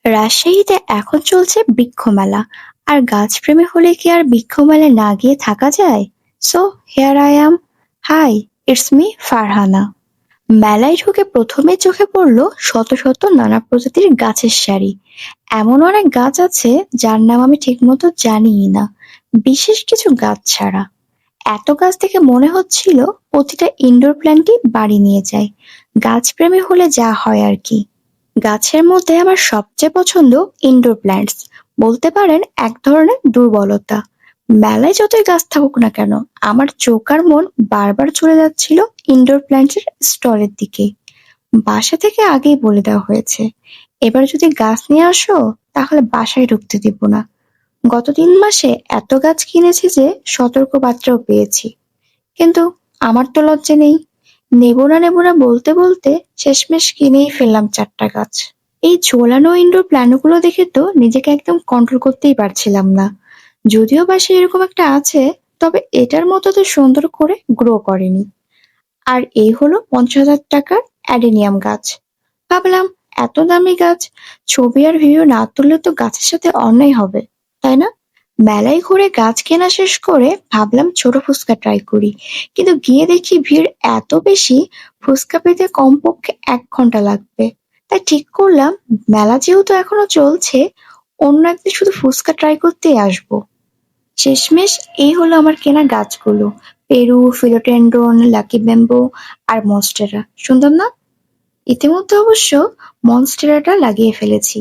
রাজশাহীতে এখন চলছে বৃক্ষ মেলা। আর গাছপ্রেমী হলে কি আর বৃক্ষ মেলায় না গিয়ে থাকা যায়? So here I am. Hi, it's me Farhana. মেলায় ঢুকে প্রথমে চোখে পড়ল শত শত নানা প্রজাতির গাছের সারি। এমন অনেক গাছ আছে যার নাম আমি ঠিকমতো জানিই না, বিশেষ কিছু গাছ ছাড়া। এত গাছ দেখে মনে হচ্ছিল প্রতিটা ইনডোর প্ল্যান্টই বাড়ি নিয়ে যায়। গাছপ্রেমী হলে যা হয় আর কি। গাছের মধ্যে আমার সবচেয়ে পছন্দ ইনডোর প্ল্যান্টস। বলতে পারেন এক ধরনের দুর্বলতা। মেলায় যতই গাছ থাকুক না কেন, আমার চোখ আর মন বারবার চলে যাচ্ছিল ইনডোর প্ল্যান্টের স্টলের দিকে। বাসা থেকে আগেই বলে দেওয়া হয়েছে, এবার যদি গাছ নিয়ে আসো তাহলে বাসায় ঢুকতে দিব না। গত 3 মাসে এত গাছ কিনেছি যে সতর্ক বার্তাও পেয়েছি। কিন্তু আমার তো লজ্জা নেই। নেব না বলতে বলতে শেষমেশ কিনেই ফেললাম 4টা গাছ। এই ঝোলানো ইনডোর প্ল্যান্টগুলো দেখে তো নিজেকে একদম কন্ট্রোল করতেই পারছিলাম না। যদিও বাসায় এরকম একটা আছে, তবে এটার মতো তো সুন্দর করে গ্রো করেনি। আর এই হলো 50,000 টাকার অ্যাডেনিয়াম গাছ। ভাবলাম, এত দামি গাছ, ছবি আর ভিডিও না তুললে তো গাছের সাথে অন্যায় হবে, তাই না? মেলায় ঘুরে গাছ কেনা শেষ করে ভাবলাম ছোট ফুচকা ট্রাই করি। কিন্তু গিয়ে দেখি ভিড় এত বেশি, ফুচকা পেতে কমপক্ষে 1 ঘন্টা লাগবে। তাই ঠিক করলাম, মেলা যেহেতু এখনো চলছে, অন্য একদিন শুধু ফুচকা ট্রাই করতেই আসবো। শেষমেশ এই হলো আমার কেনা গাছগুলো: পেরু, ফিলোডেন্ড্রন, লাকি ব্যাম্বো আর মনস্টেরা। সুন্দর না? ইতিমধ্যে অবশ্য মনস্টেরাটা লাগিয়ে ফেলেছি।